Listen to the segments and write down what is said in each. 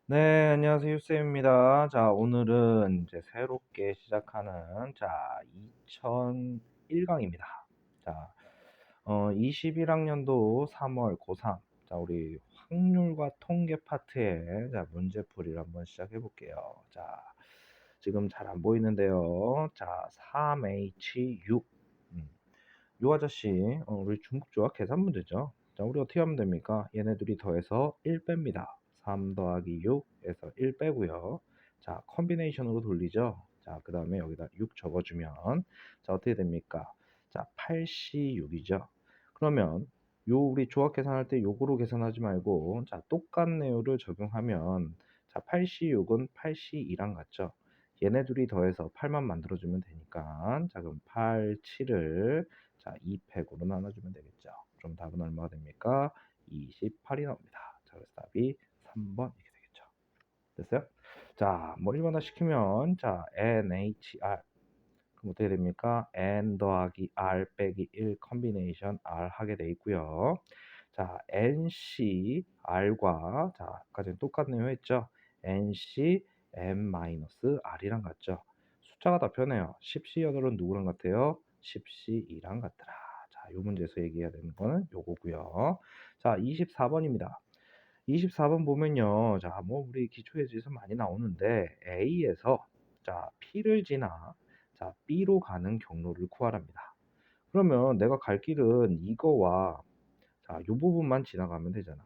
네, 안녕하세요. 쌤입니다. 자, 오늘은 이제 새롭게 시작하는, 자, 2001강입니다. 자, 21학년도 3월 고3. 자, 우리 확률과 통계 파트의, 자, 문제풀이를 한번 시작해 볼게요. 자, 지금 잘 안 보이는데요. 자, 3H6. 요 아저씨, 우리 중국조합 계산 문제죠. 자, 우리 어떻게 하면 됩니까? 얘네들이 더해서 1 뺍니다. 3 더하기 6에서 1 빼고요. 자, 컨비네이션으로 돌리죠. 자, 그 다음에 여기다 6 적어주면, 자, 어떻게 됩니까? 자, 8C6이죠. 그러면 요 우리 조합 계산할 때 요거로 계산하지 말고, 자, 똑같네요를 적용하면, 자, 8C6은 8C2랑 같죠. 얘네 둘이 더해서 8만 만들어주면 되니까, 자, 그럼 8, 7을 자, 2팩으로 나눠주면 되겠죠. 그럼 답은 얼마가 됩니까? 28이 나옵니다. 자, 그래서 답이 3번 이렇게 되겠죠. 됐어요? 자, 뭐 일반화 시키면 자, NHR 그럼 어떻게 됩니까? N 더하기 R 빼기 1 컨비네이션 R 하게 돼 있고요. 자, NC R과 자, 아까 전에 똑같네요 했죠? NC M-R이랑 같죠? 숫자가 더 편해요. 10C8은 누구랑 같아요? 10C2랑 같더라. 자, 요 문제에서 얘기해야 되는 거는 요거고요. 자, 24번입니다. 24번 보면요. 자, 뭐 우리 기초예제에서 많이 나오는데 A에서 자, P를 지나 자, B로 가는 경로를 구하랍니다. 그러면 내가 갈 길은 이거와 자, 요 부분만 지나가면 되잖아.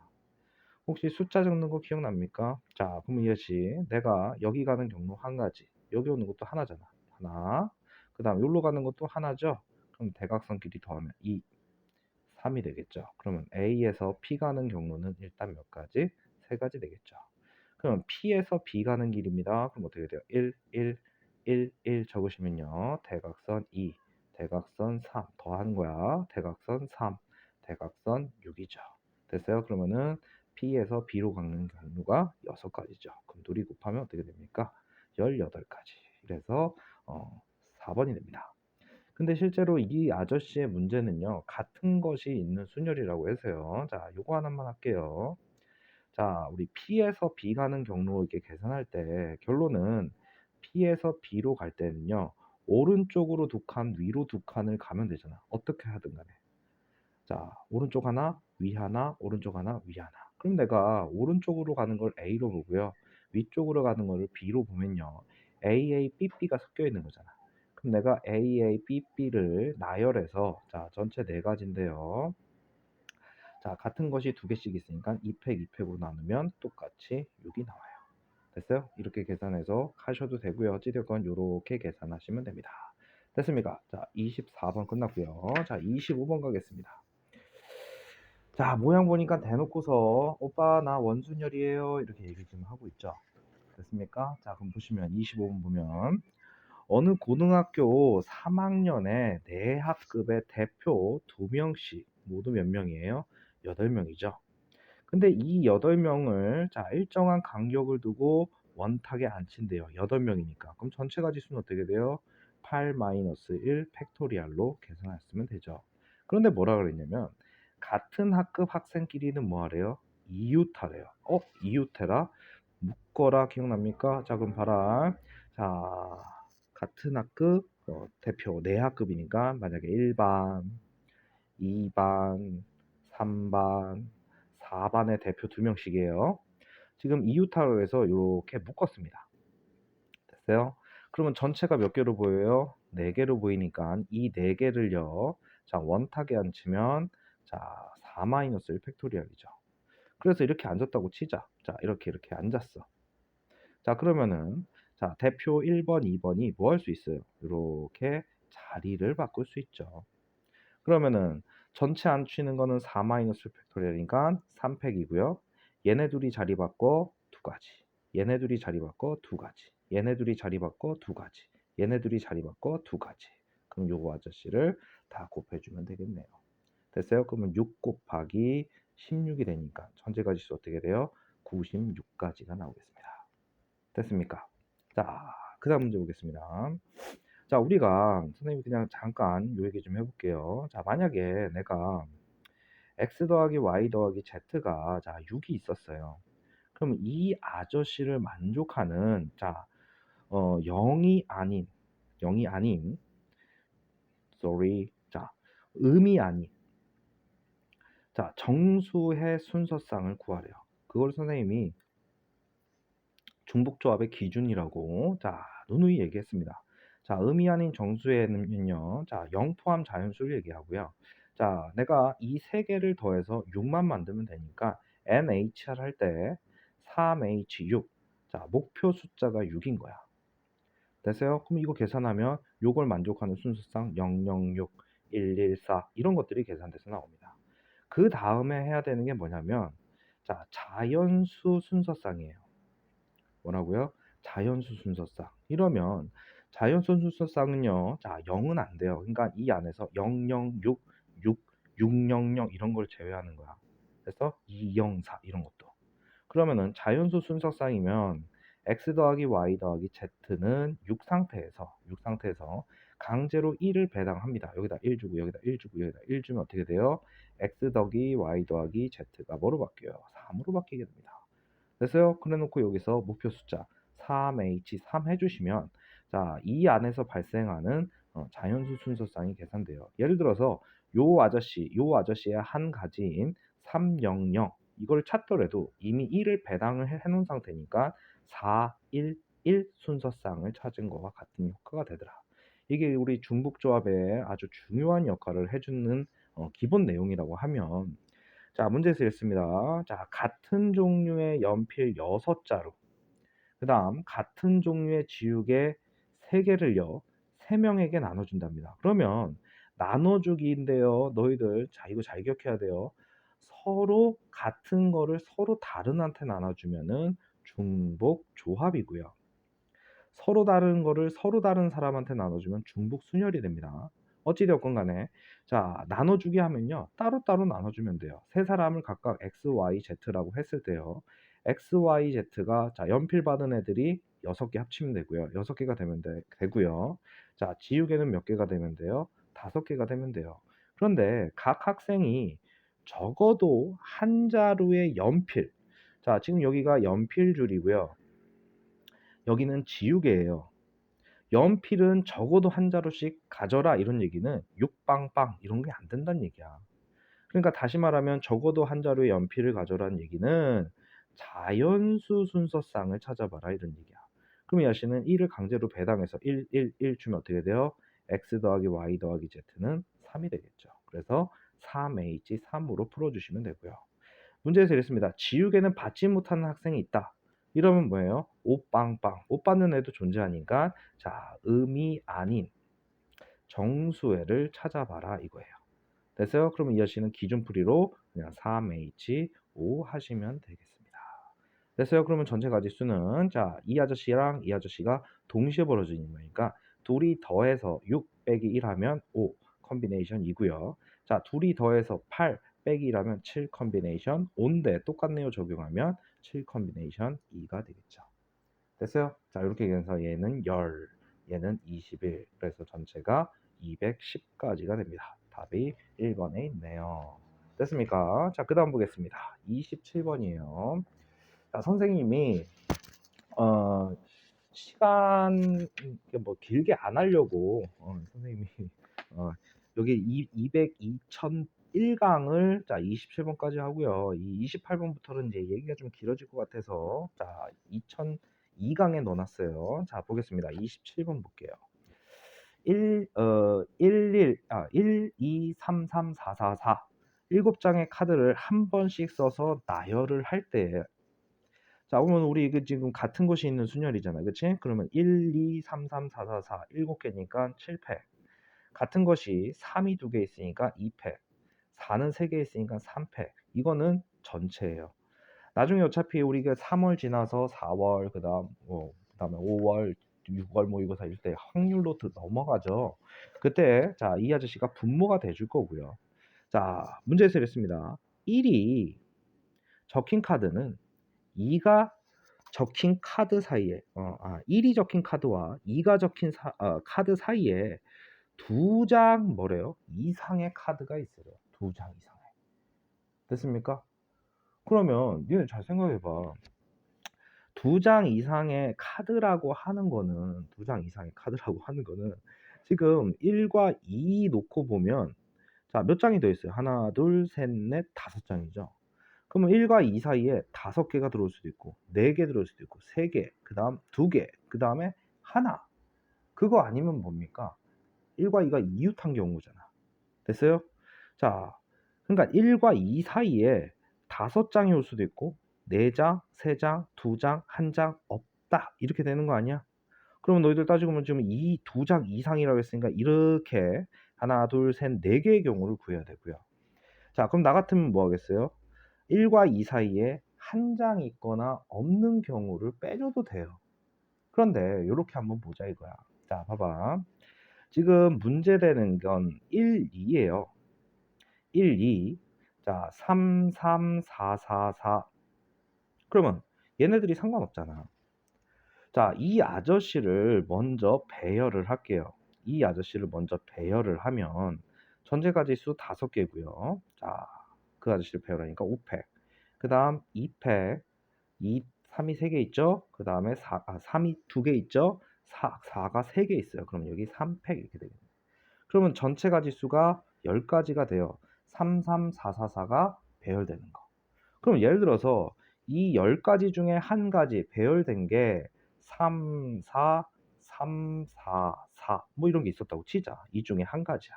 혹시 숫자 적는 거 기억납니까? 자, 그러면 이것이 내가 여기 가는 경로 한 가지, 여기 오는 것도 하나잖아. 하나. 그다음 여기로 가는 것도 하나죠. 그럼 대각선 길이 더하면 2, 3이 되겠죠. 그러면 A에서 P 가는 경로는 일단 몇 가지? 세 가지 되겠죠. 그럼 P에서 B 가는 길입니다. 그럼 어떻게 돼요? 1, 1, 1, 1 적으시면요. 대각선 2, 대각선 3 더하는 거야. 대각선 3, 대각선 6이죠. 됐어요? 그러면은 P에서 B로 가는 경로가 6가지죠. 그럼 둘이 곱하면 어떻게 됩니까? 18가지. 그래서 4번이 됩니다. 근데 실제로 이 아저씨의 문제는요. 같은 것이 있는 순열이라고 해서요. 자, 요거 하나만 할게요. 자, 우리 P에서 B 가는 경로 이렇게 계산할 때 결론은 P에서 B로 갈 때는요. 오른쪽으로 두 칸, 위로 두 칸을 가면 되잖아. 어떻게 하든 간에. 자, 오른쪽 하나, 위 하나, 오른쪽 하나, 위 하나. 그럼 내가 오른쪽으로 가는 걸 A로 보고요. 위쪽으로 가는 거를 B로 보면요. AA, BB가 섞여 있는 거잖아. 그럼 내가 AA, BB를 나열해서 자, 전체 네 가지인데요. 자, 같은 것이 두 개씩 있으니까 2팩, 2팩으로 나누면 똑같이 6이 나와요. 됐어요? 이렇게 계산해서 하셔도 되고요. 어찌됐건 이렇게 계산하시면 됩니다. 됐습니까? 자, 24번 끝났고요. 자, 25번 가겠습니다. 자, 모양 보니까 대놓고서 오빠 나 원순열이에요 이렇게 얘기 좀 하고 있죠. 됐습니까? 자, 그럼 보시면 25번 보면 어느 고등학교 3학년의 내학급의 대표 2명씩 모두 몇 명이에요? 8명이죠. 근데 이 8명을 자, 일정한 간격을 두고 원탁에 앉힌대요. 8명이니까. 그럼 전체 가지수는 어떻게 돼요? 8-1 팩토리얼로 계산했으면 되죠. 그런데 뭐라 그랬냐면 같은 학급 학생끼리는 뭐 하래요? 이웃하래요. 이웃해라? 묶어라 기억납니까? 자, 그럼 봐라. 자, 같은 학급 대표 내 학급이니까 만약에 1반, 2반, 3반, 4반의 대표 2명씩이에요. 지금 이웃하로 해서 이렇게 묶었습니다. 됐어요? 그러면 전체가 몇 개로 보여요? 4개로 보이니까 이 4개를요. 자, 원탁에 앉히면 자, 4-1 팩토리얼이죠. 그래서 이렇게 앉았다고 치자. 자, 이렇게 앉았어. 자, 그러면은 자, 대표 1번, 2번이 뭐 할 수 있어요? 이렇게 자리를 바꿀 수 있죠. 그러면은 전체 앉히는 거는 4 팩토리얼이니까 3팩이고요. 얘네 둘이 자리 바꿔 두 가지. 얘네 둘이 자리 바꿔 두 가지. 얘네 둘이 자리 바꿔 두 가지. 얘네 둘이 자리 바꿔 두 가지. 그럼 요거 아저씨를 다 곱해주면 되겠네요. 됐어요? 그러면 6 곱하기 16이 되니까 전체 가지수 어떻게 돼요? 96가지가 나오겠습니다. 됐습니까? 자, 그 다음 문제 보겠습니다. 자, 우리가 선생님이 그냥 잠깐 요 얘기 좀 해볼게요. 자, 만약에 내가 x 더하기 y 더하기 z가 자 6이 있었어요. 그럼 이 아저씨를 만족하는 자, 0이 아닌 0이 아닌 sorry. 자, 음이 아닌 자, 정수의 순서쌍을 구하래요. 그걸 선생님이 중복조합의 기준이라고 자, 누누이 얘기했습니다. 자, 음이 아닌 정수에는요. 자, 0 포함 자연수를 얘기하고요. 자, 내가 이 세 개를 더해서 6만 만들면 되니까 NHR 할 때 3H6. 자, 목표 숫자가 6인 거야. 됐어요? 그럼 이거 계산하면 요걸 만족하는 순서상 006, 114 이런 것들이 계산돼서 나옵니다. 그 다음에 해야 되는 게 뭐냐면 자, 자연수 순서쌍이에요. 뭐라고요? 자연수 순서쌍. 이러면 자연수 순서쌍은요. 자, 0은 안 돼요. 그러니까 이 안에서 006, 6, 600 이런 걸 제외하는 거야. 그래서 204 이런 것도. 그러면은 자연수 순서쌍이면 x 더하기 y 더하기 z는 6상태에서 강제로 1을 배당합니다. 여기다 1 주고 여기다 1 주고 여기다 1 주면 어떻게 돼요? x 더하기 y 더하기 z가 뭐로 바뀌어요? 3으로 바뀌게 됩니다. 됐어요? 그래 놓고 여기서 목표 숫자 3H3 해주시면 자, 이 안에서 발생하는 자연수 순서쌍이 계산돼요. 예를 들어서 요 아저씨의 한 가지인 300 이걸 찾더라도 이미 1을 배당을 해놓은 상태니까 4, 1, 1 순서쌍을 찾은 거와 같은 효과가 되더라. 이게 우리 중복조합에 아주 중요한 역할을 해주는 기본 내용이라고 하면 자, 문제 드리겠습니다. 자, 같은 종류의 연필 6자루, 그 다음 같은 종류의 지우개 3개를요, 3명에게 나눠준답니다. 그러면 나눠주기인데요, 너희들, 자, 이거 잘 기억해야 돼요. 서로 같은 거를 서로 다른한테 나눠주면은 중복 조합이고요. 서로 다른 거를 서로 다른 사람한테 나눠주면 중복 순열이 됩니다. 어찌되었건 간에 자, 나눠주기 하면요, 따로따로 나눠주면 돼요. 세 사람을 각각 X, Y, Z라고 했을 때요, X, Y, Z가 자, 연필 받은 애들이 6개 합치면 되고요. 6개가 되고요. 자, 지우개는 몇 개가 되면 돼요? 5개가 되면 돼요. 그런데 각 학생이 적어도 한 자루의 연필, 자, 지금 여기가 연필 줄이고요. 여기는 지우개예요. 연필은 적어도 한 자루씩 가져라 이런 얘기는 6빵빵 이런 게 안 된다는 얘기야. 그러니까 다시 말하면 적어도 한 자루의 연필을 가져라는 얘기는 자연수 순서쌍을 찾아봐라 이런 얘기야. 그럼 이 아씨는 1을 강제로 배당해서 1, 1, 1 주면 어떻게 돼요? x 더하기 y 더하기 z는 3이 되겠죠. 그래서 3h 3으로 풀어주시면 되고요. 문제에서 이랬습니다. 지우개는 받지 못하는 학생이 있다. 이러면 뭐예요? 옷빵빵. 옷 받는 애도 존재하니까 자, 음이 아닌 정수애를 찾아봐라 이거예요. 됐어요? 그러면 이 아씨는 기준풀이로 그냥 3H5 하시면 되겠습니다. 됐어요? 그러면 전체 가지수는 자, 이 아저씨랑 이 아저씨가 동시에 벌어지는 거니까 둘이 더해서 6 빼기 1 하면 5 컨비네이션 2고요. 자, 둘이 더해서 8 빼기 1하면 7 컨비네이션 5인데 똑같네요. 적용하면 7 컨비네이션 2가 되겠죠. 됐어요? 자, 이렇게 해서 얘는 10, 얘는 21. 그래서 전체가 210까지가 됩니다. 답이 1번에 있네요. 됐습니까? 자, 그 다음 보겠습니다. 27번이에요. 자, 선생님이 시간 뭐 길게 안 하려고 선생님이 여기 2001강을 자 27번까지 하고요. 이 28번부터는 이제 얘기가 좀 길어질 것 같아서 자 2002강에 넣어놨어요. 자 보겠습니다. 27번 볼게요. 1, 2, 3, 3, 4, 4, 4 7장의 카드를 한 번씩 써서 나열을 할 때 자, 그러면 우리 지금 같은 곳이 있는 순열이잖아. 그치? 그러면 1, 2, 3, 3, 4, 4, 4 7개니까 7팩. 같은 것이 3이 2개 있으니까 2팩. 4는 3개 있으니까 3팩. 이거는 전체예요. 나중에 어차피 우리가 3월 지나서 4월, 그다음에 5월, 6월 모의고사 일 때 확률로 넘어가죠. 그때 자, 이 아저씨가 분모가 돼줄 거고요. 자, 문제에서 이랬습니다. 1이 적힌 카드는 2가 적힌 카드 사이에 1이 적힌 카드와 2가 적힌 카드 사이에 2장 뭐래요? 이상의 카드가 있어요. 2장 이상의. 됐습니까? 그러면 니네 잘 생각해 봐. 두 장 이상의 카드라고 하는 거는 두 장 이상의 카드라고 하는 거는 지금 1과 2 놓고 보면 자 몇 장이 더 있어요? 하나, 둘, 셋, 넷, 5 장이죠. 그러면 1과 2 사이에 5개가 들어올 수도 있고 4개 들어올 수도 있고 3개, 그다음 2개, 그다음에 하나. 그거 아니면 뭡니까? 1과 2가 이웃한 경우잖아. 됐어요? 자, 그러니까 1과 2 사이에 5장이 올 수도 있고 4장, 3장, 2장, 1장 없다. 이렇게 되는 거 아니야? 그러면 너희들 따지고 보면 지금 이 2장 이상이라고 했으니까 이렇게 하나, 둘, 셋, 4개의 경우를 구해야 되고요. 자, 그럼 나 같으면 뭐 하겠어요? 1과 2 사이에 1장이 있거나 없는 경우를 빼줘도 돼요. 그런데 요렇게 한번 보자 이거야. 자, 봐봐. 지금 문제되는 건 1, 2예요. 1, 2. 자, 3, 3, 4, 4, 4. 그러면 얘네들이 상관없잖아. 자, 이 아저씨를 먼저 배열을 할게요. 이 아저씨를 먼저 배열을 하면 전체 가지수 5개고요. 자, 그 아저씨를 배열하니까 5팩. 그다음 2팩. 3이 3개 있죠? 그다음에 3이 2개 있죠? 4가 3개 있어요. 그럼 여기 3팩 이렇게 되겠네요. 그러면 전체 가지수가 10가지가 돼요. 3, 3, 4, 4, 4가 배열되는 거. 그럼 예를 들어서 이 10가지 중에 한 가지 배열된 게 3, 4, 3, 4, 4 뭐 이런 게 있었다고 치자. 이 중에 한 가지야.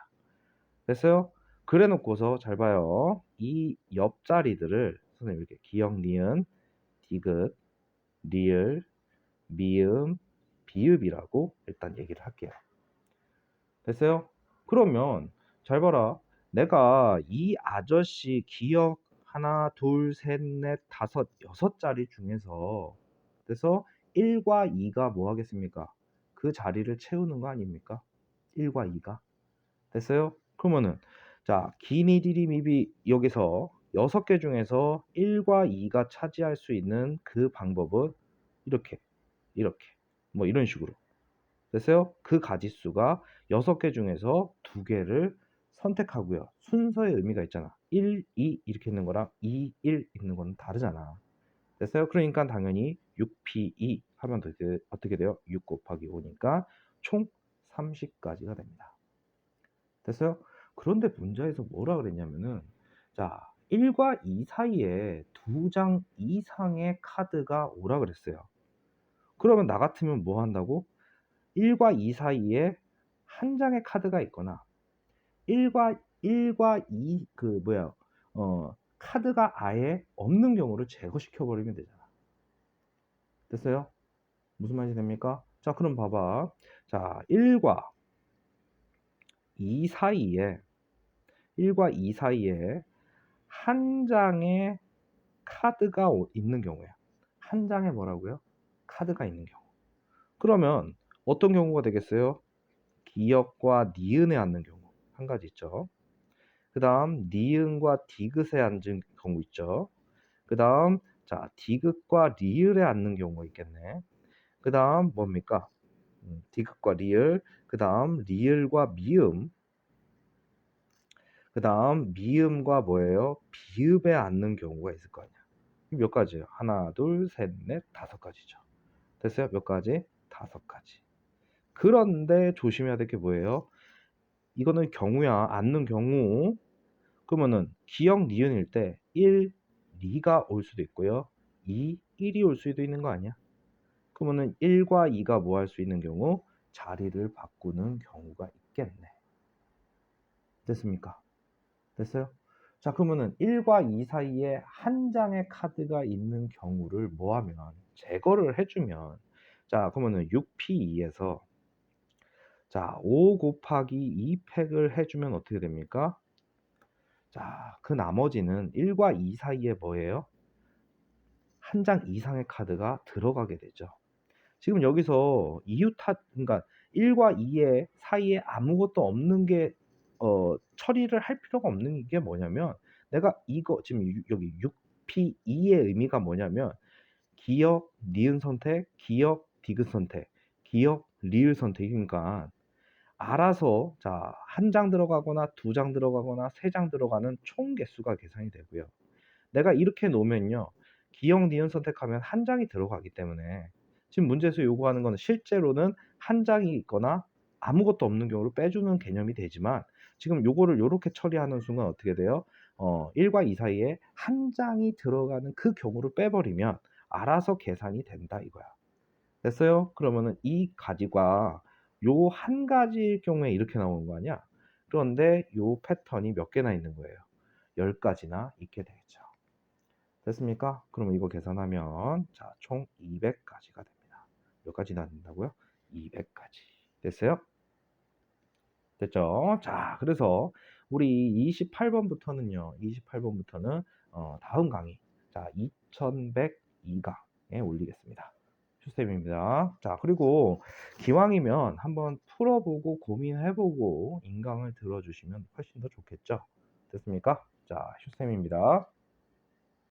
됐어요? 그래 놓고서 잘 봐요. 이 옆자리들을 선생님 이렇게 기역, 니은, 디귿, 리을, 미음, 비읍이라고 일단 얘기를 할게요. 됐어요? 그러면 잘 봐라. 내가 이 아저씨 기억 하나, 둘, 셋, 넷, 다섯, 6자리 중에서 그래서 1과 2가 뭐 하겠습니까? 그 자리를 채우는 거 아닙니까? 1과 2가. 됐어요? 그러면은 자, 기니디리미비 여기서 6개 중에서 1과 2가 차지할 수 있는 그 방법은 이렇게, 이렇게. 뭐 이런 식으로. 됐어요? 그 가짓수가 6개 중에서 2개를 선택하고요. 순서의 의미가 있잖아. 1, 2 이렇게 있는 거랑 2, 1 있는 거는 다르잖아. 됐어요? 그러니까 당연히 6P2 하면 어떻게 돼요? 6 곱하기 5니까 총 30가지가 됩니다. 됐어요? 그런데 문제에서 뭐라 그랬냐면은 자 1과 2 사이에 2장 이상의 카드가 오라 그랬어요. 그러면 나 같으면 뭐 한다고? 1과 2 사이에 한 장의 카드가 있거나 1과 2 카드가 아예 없는 경우를 제거시켜 버리면 되잖아. 됐어요? 무슨 말인지 됩니까? 자, 그럼 봐봐. 자, 1과 2 사이에 1과 2 사이에 한 장의 카드가 있는 경우야. 한 장에 뭐라고요? 카드가 있는 경우. 그러면 어떤 경우가 되겠어요? 기역과 니은에 앉는 경우 한 가지 있죠. 그 다음 니은과 디귿에 앉은 경우 있죠. 그 다음 자 디귿과 리을에 앉는 경우가 있겠네. 그 다음 뭡니까? 디귿과 리을, 그 다음 리을과 미음, 그 다음 미음과 뭐예요? 비읍에 앉는 경우가 있을 거 아니야. 몇 가지예요? 하나, 둘, 셋, 넷, 5가지죠. 됐어요? 몇 가지? 5가지. 그런데 조심해야 될 게 뭐예요? 이거는 경우야. 앉는 경우. 그러면은 기역 니은일 때 1, 2가 올 수도 있고요. 2, 1이 올 수도 있는 거 아니야? 그러면은 1과 2가 뭐 할 수 있는 경우? 자리를 바꾸는 경우가 있겠네. 됐습니까? 됐어요? 자, 그러면은 1과 2 사이에 한 장의 카드가 있는 경우를 뭐 하면 제거를 해주면 자, 그러면은 6P2에서 자, 5 곱하기 2팩을 해주면 어떻게 됩니까? 자, 그 나머지는 1과 2 사이에 뭐예요? 한 장 이상의 카드가 들어가게 되죠. 지금 여기서 그러니까 1과 2의 사이에 아무것도 없는 게 처리를 할 필요가 없는 게 뭐냐면 내가 이거 지금 여기 6P2의 의미가 뭐냐면 기역, 니은 선택, 기역, 디귿 선택, 기역, 리을 선택이니까 알아서 자, 한 장 들어가거나 2장 들어가거나 3장 들어가는 총 개수가 계산이 되고요. 내가 이렇게 놓으면요. 기역, 니은 선택하면 한 장이 들어가기 때문에 지금 문제에서 요구하는 거는 실제로는 한 장이 있거나 아무것도 없는 경우를 빼주는 개념이 되지만 지금 요거를 요렇게 처리하는 순간 어떻게 돼요? 1과 2 사이에 한 장이 들어가는 그 경우를 빼버리면 알아서 계산이 된다 이거야. 됐어요? 그러면은 이 가지가 요 한 가지일 경우에 이렇게 나오는 거 아니야? 그런데 요 패턴이 몇 개나 있는 거예요? 10 가지나 있게 되겠죠. 됐습니까? 그러면 이거 계산하면 자, 총 200 가지가 됩니다. 몇 가지나 된다고요? 200 가지. 됐어요? 됐죠? 자, 그래서 우리 28 번부터는요. 28 번부터는 다음 강의 자, 2102 강에 올리겠습니다. 슈쌤입니다. 자, 그리고 기왕이면 한번 풀어보고 고민해보고 인강을 들어주시면 훨씬 더 좋겠죠? 됐습니까? 자, 슈쌤입니다.